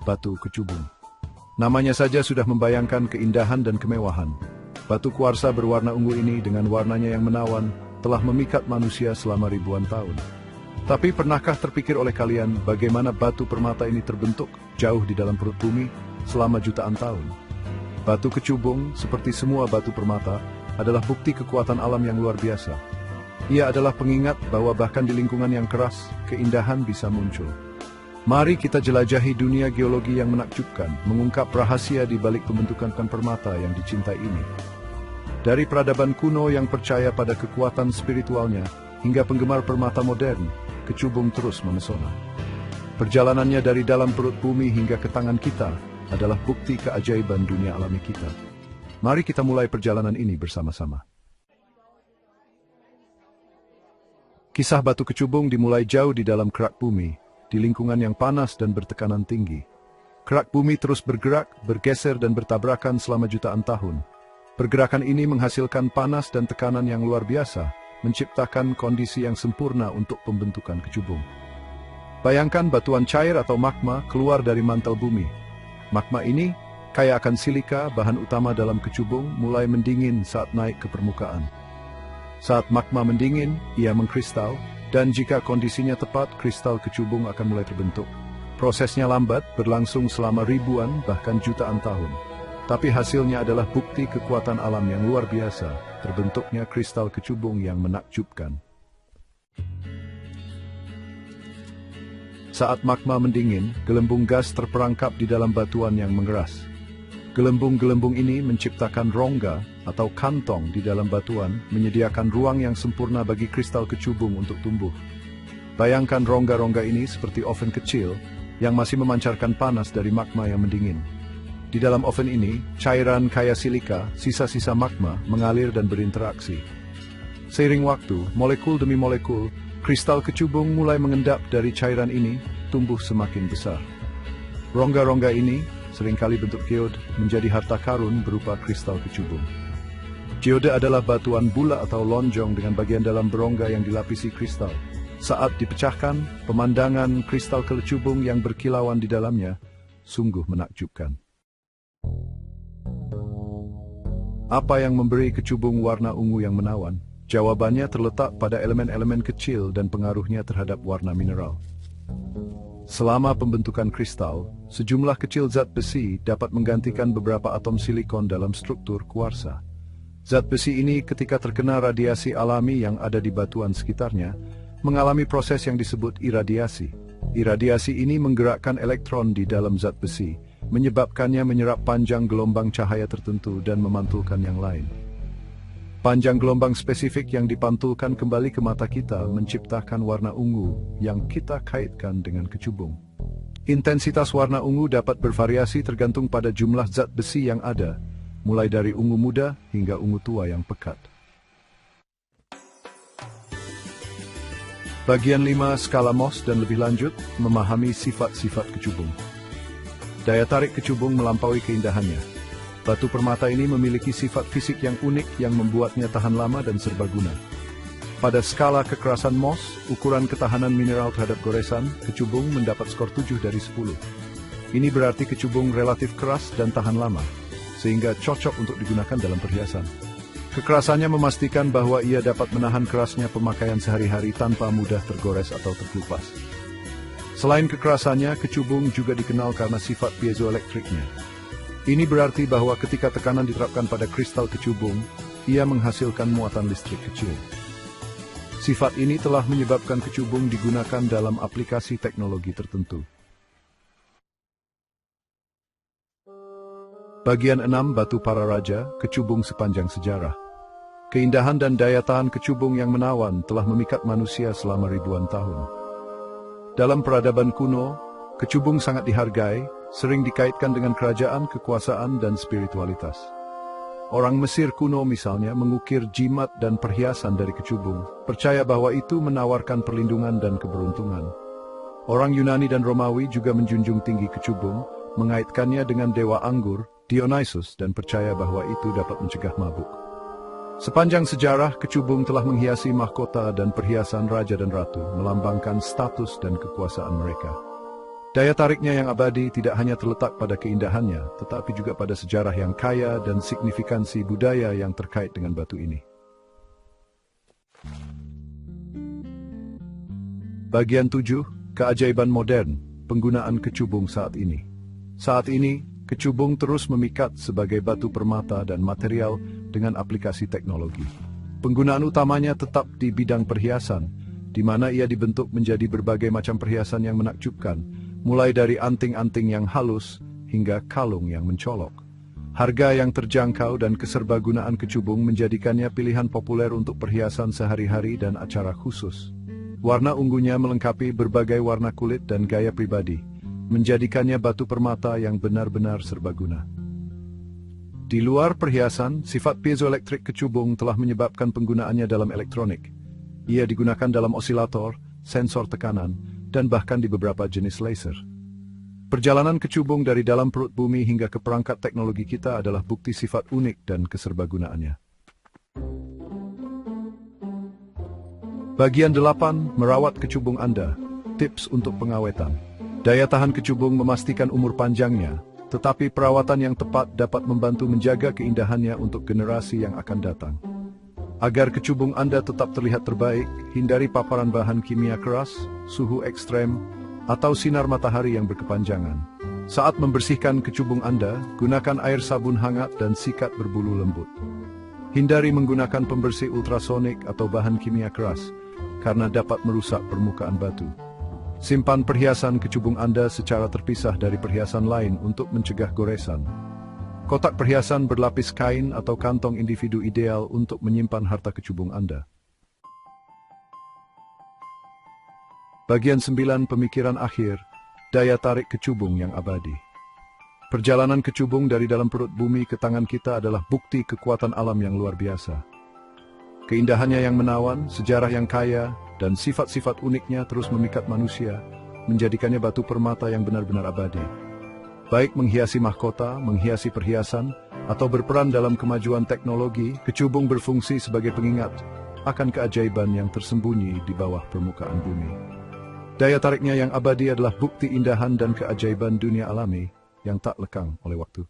batu kecubung. Namanya saja sudah membayangkan keindahan dan kemewahan. Batu kuarsa berwarna ungu ini dengan warnanya yang menawan telah memikat manusia selama ribuan tahun. Tapi pernahkah terpikir oleh kalian bagaimana batu permata ini terbentuk jauh di dalam perut bumi selama jutaan tahun? Batu kecubung, seperti semua batu permata, adalah bukti kekuatan alam yang luar biasa. Ia adalah pengingat bahwa bahkan di lingkungan yang keras, keindahan bisa muncul. Mari kita jelajahi dunia geologi yang menakjubkan, mengungkap rahasia di balik pembentukan permata yang dicintai ini. Dari peradaban kuno yang percaya pada kekuatan spiritualnya, hingga penggemar permata modern, kecubung terus memesona. Perjalanannya dari dalam perut bumi hingga ke tangan kita adalah bukti keajaiban dunia alami kita. Mari kita mulai perjalanan ini bersama-sama. Kisah batu kecubung dimulai jauh di dalam kerak bumi, di lingkungan yang panas dan bertekanan tinggi. Kerak bumi terus bergerak, bergeser dan bertabrakan selama jutaan tahun. Pergerakan ini menghasilkan panas dan tekanan yang luar biasa, menciptakan kondisi yang sempurna untuk pembentukan kecubung. Bayangkan batuan cair atau magma keluar dari mantel bumi. Magma ini, kaya akan silika, bahan utama dalam kecubung, mulai mendingin saat naik ke permukaan. Saat magma mendingin, ia mengkristal, dan jika kondisinya tepat, kristal kecubung akan mulai terbentuk. Prosesnya lambat, berlangsung selama ribuan, bahkan jutaan tahun. Tapi hasilnya adalah bukti kekuatan alam yang luar biasa, terbentuknya kristal kecubung yang menakjubkan. Saat magma mendingin, gelembung gas terperangkap di dalam batuan yang mengeras. Gelembung-gelembung ini menciptakan rongga atau kantong di dalam batuan, menyediakan ruang yang sempurna bagi kristal kecubung untuk tumbuh. Bayangkan rongga-rongga ini seperti oven kecil yang masih memancarkan panas dari magma yang mendingin. Di dalam oven ini, cairan kaya silika, sisa-sisa magma, mengalir dan berinteraksi. Seiring waktu, molekul demi molekul, kristal kecubung mulai mengendap dari cairan ini, tumbuh semakin besar. Rongga-rongga ini, seringkali bentuk geode, menjadi harta karun berupa kristal kecubung. Geode adalah batuan bula atau lonjong dengan bagian dalam berongga yang dilapisi kristal. Saat dipecahkan, pemandangan kristal kecubung yang berkilauan di dalamnya sungguh menakjubkan. Apa yang memberi kecubung warna ungu yang menawan? Jawabannya terletak pada elemen-elemen kecil dan pengaruhnya terhadap warna mineral. Selama pembentukan kristal, sejumlah kecil zat besi dapat menggantikan beberapa atom silikon dalam struktur kuarsa. Zat besi ini ketika terkena radiasi alami yang ada di batuan sekitarnya, mengalami proses yang disebut iradiasi. Iradiasi ini menggerakkan elektron di dalam zat besi, menyebabkannya menyerap panjang gelombang cahaya tertentu dan memantulkan yang lain. Panjang gelombang spesifik yang dipantulkan kembali ke mata kita menciptakan warna ungu yang kita kaitkan dengan kecubung. Intensitas warna ungu dapat bervariasi tergantung pada jumlah zat besi yang ada, mulai dari ungu muda hingga ungu tua yang pekat. Bagian 5 skala Mohs dan lebih lanjut, memahami sifat-sifat kecubung. Daya tarik kecubung melampaui keindahannya. Batu permata ini memiliki sifat fisik yang unik yang membuatnya tahan lama dan serbaguna. Pada skala kekerasan Mohs, ukuran ketahanan mineral terhadap goresan, kecubung mendapat skor 7 dari 10. Ini berarti kecubung relatif keras dan tahan lama, sehingga cocok untuk digunakan dalam perhiasan. Kekerasannya memastikan bahwa ia dapat menahan kerasnya pemakaian sehari-hari tanpa mudah tergores atau terkelupas. Selain kekerasannya, kecubung juga dikenal karena sifat piezoelektriknya. Ini berarti bahwa ketika tekanan diterapkan pada kristal kecubung, ia menghasilkan muatan listrik kecil. Sifat ini telah menyebabkan kecubung digunakan dalam aplikasi teknologi tertentu. Bagian 6 Batu Para Raja, kecubung sepanjang sejarah. Keindahan dan daya tahan kecubung yang menawan telah memikat manusia selama ribuan tahun. Dalam peradaban kuno, kecubung sangat dihargai, sering dikaitkan dengan kerajaan, kekuasaan, dan spiritualitas. Orang Mesir kuno misalnya mengukir jimat dan perhiasan dari kecubung, percaya bahwa itu menawarkan perlindungan dan keberuntungan. Orang Yunani dan Romawi juga menjunjung tinggi kecubung, mengaitkannya dengan dewa anggur, Dionysus, dan percaya bahwa itu dapat mencegah mabuk. Sepanjang sejarah, kecubung telah menghiasi mahkota dan perhiasan raja dan ratu, melambangkan status dan kekuasaan mereka. Daya tariknya yang abadi tidak hanya terletak pada keindahannya, tetapi juga pada sejarah yang kaya dan signifikansi budaya yang terkait dengan batu ini. Bagian 7, keajaiban modern, penggunaan kecubung saat ini. Saat ini, kecubung terus memikat sebagai batu permata dan material dengan aplikasi teknologi. Penggunaan utamanya tetap di bidang perhiasan, di mana ia dibentuk menjadi berbagai macam perhiasan yang menakjubkan, mulai dari anting-anting yang halus hingga kalung yang mencolok. Harga yang terjangkau dan keserbagunaan kecubung menjadikannya pilihan populer untuk perhiasan sehari-hari dan acara khusus. Warna ungunya melengkapi berbagai warna kulit dan gaya pribadi, menjadikannya batu permata yang benar-benar serbaguna. Di luar perhiasan, sifat piezoelektrik kecubung telah menyebabkan penggunaannya dalam elektronik. Ia digunakan dalam osilator, sensor tekanan, dan bahkan di beberapa jenis laser. Perjalanan kecubung dari dalam perut bumi hingga ke perangkat teknologi kita adalah bukti sifat unik dan keserbagunaannya. Bagian 8, merawat kecubung Anda. Tips untuk pengawetan. Daya tahan kecubung memastikan umur panjangnya, tetapi perawatan yang tepat dapat membantu menjaga keindahannya untuk generasi yang akan datang. Agar kecubung Anda tetap terlihat terbaik, hindari paparan bahan kimia keras, suhu ekstrem, atau sinar matahari yang berkepanjangan. Saat membersihkan kecubung Anda, gunakan air sabun hangat dan sikat berbulu lembut. Hindari menggunakan pembersih ultrasonik atau bahan kimia keras, karena dapat merusak permukaan batu. Simpan perhiasan kecubung Anda secara terpisah dari perhiasan lain untuk mencegah goresan. Kotak perhiasan berlapis kain atau kantong individu ideal untuk menyimpan harta kecubung Anda. Bagian 9, pemikiran akhir, daya tarik kecubung yang abadi. Perjalanan kecubung dari dalam perut bumi ke tangan kita adalah bukti kekuatan alam yang luar biasa. Keindahannya yang menawan, sejarah yang kaya, dan sifat-sifat uniknya terus memikat manusia, menjadikannya batu permata yang benar-benar abadi. Baik menghiasi mahkota, menghiasi perhiasan, atau berperan dalam kemajuan teknologi, kecubung berfungsi sebagai pengingat akan keajaiban yang tersembunyi di bawah permukaan bumi. Daya tariknya yang abadi adalah bukti indahan dan keajaiban dunia alami yang tak lekang oleh waktu.